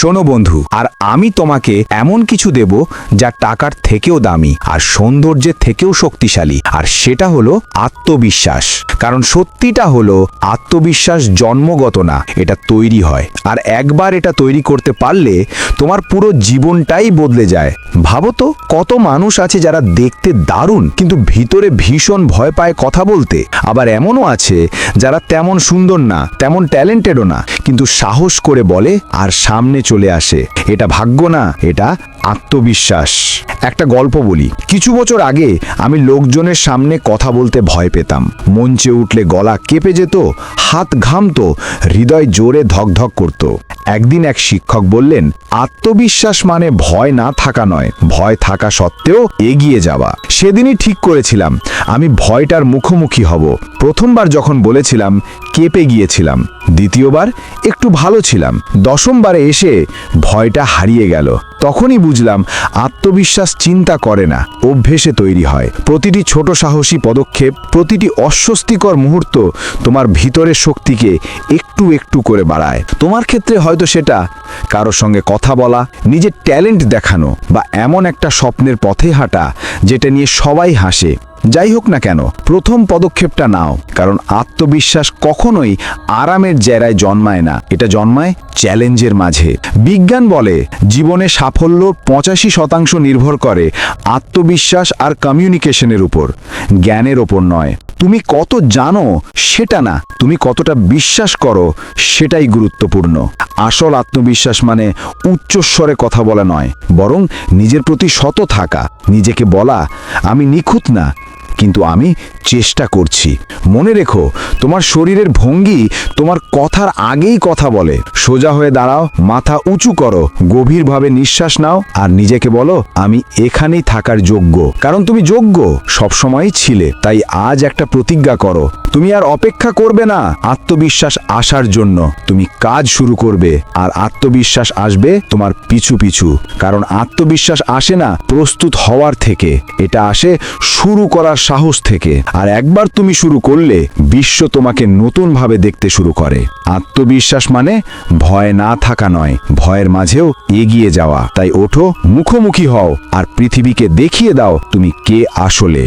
শোনো বন্ধু, আর আমি তোমাকে এমন কিছু দেব যা টাকার থেকেও দামি আর সৌন্দর্যের থেকেও শক্তিশালী, আর সেটা হলো আত্মবিশ্বাস। কারণ সত্যিটা হলো আত্মবিশ্বাস জন্মগত না, এটা তৈরি হয়। আর একবার এটা তৈরি করতে পারলে তোমার পুরো জীবনটাই বদলে যায়। ভাবো তো, কত মানুষ আছে যারা দেখতে দারুণ কিন্তু ভিতরে ভীষণ ভয় পায় কথা বলতে। আবার এমনও আছে যারা তেমন সুন্দর না, তেমন ট্যালেন্টেডও না, কিন্তু সাহস করে বলে আর সামনে চলে আসে। এটা ভাগ্য না, এটা আত্মবিশ্বাস। একটা গল্প বলি। কিছু বছর আগে আমি লোকজনের সামনে কথা বলতে ভয় পেতাম। মঞ্চে উঠলে গলা কেঁপে যেত, হাত ঘামতো, হৃদয় জোরে ধকধক করত। একদিন এক শিক্ষক বললেন, আত্মবিশ্বাস মানে ভয় না থাকা নয়, ভয় থাকা সত্ত্বেও এগিয়ে যাওয়া। সেদিনই ঠিক করেছিলাম আমি ভয়টার মুখোমুখি হব। প্রথমবার যখন বলেছিলাম কেঁপে গিয়েছিলাম, দ্বিতীয়বার একটু ভালো ছিলাম, দশমবারে এসে ভয়টা হারিয়ে গেল। তখনই বুঝলাম আত্মবিশ্বাস চিন্তা করে না, অভ্যেসে তৈরি হয়। প্রতিটি ছোট সাহসী পদক্ষেপ, প্রতিটি অস্বস্তিকর মুহূর্ত তোমার ভিতরের শক্তিকে একটু একটু করে বাড়ায়। তোমার ক্ষেত্রে হয়তো সেটা কারোর সঙ্গে কথা বলা, নিজের ট্যালেন্ট দেখানো, বা এমন একটা স্বপ্নের পথে হাঁটা যেটা নিয়ে সবাই হাসে। যাই হোক না কেন, প্রথম পদক্ষেপটা নাও, কারণ আত্মবিশ্বাস কখনোই আরামের জায়গায় জন্মায় না, এটা জন্মায় চ্যালেঞ্জের মাঝে। বিজ্ঞান বলে জীবনে সাফল্য 85% নির্ভর করে আত্মবিশ্বাস আর কমিউনিকেশনের উপর, জ্ঞানের ওপর নয়। তুমি কত জানো সেটা না, তুমি কতটা বিশ্বাস করো সেটাই গুরুত্বপূর্ণ। আসল আত্মবিশ্বাস মানে উচ্চস্বরে কথা বলা নয়, বরং নিজের প্রতি সৎ থাকা, নিজেকে বলা আমি নিখুঁত না, কিন্তু আমি চেষ্টা করছি। মনে রেখো, তোমার শরীরের ভঙ্গি তোমার কথার আগেই কথা বলে। সোজা হয়ে দাঁড়াও, মাথা উঁচু করো, গভীরভাবে নিঃশ্বাস নাও, আর নিজেকে বলো আমি এখানেই থাকার যোগ্য। কারণ তুমি যোগ্য সবসময়ই ছিলে। তাই আজ একটা প্রতিজ্ঞা করো, তুমি আর অপেক্ষা করবে না আত্মবিশ্বাস আসার জন্য, তুমি কাজ শুরু করবে, আর আত্মবিশ্বাস আসবে তোমার পিছু পিছু। কারণ আত্মবিশ্বাস আসে না প্রস্তুত হওয়ার থেকে, এটা আসে শুরু করার সাহস থেকে। আর একবার তুমি শুরু করলে বিশ্ব তোমাকে নতুনভাবে দেখতে শুরু করে। আত্মবিশ্বাস মানে ভয় না থাকা নয়, ভয়ের মাঝেও এগিয়ে যাওয়া। তাই ওঠো, মুখোমুখি হও, আর পৃথিবীকে দেখিয়ে দাও তুমি কে আসলে।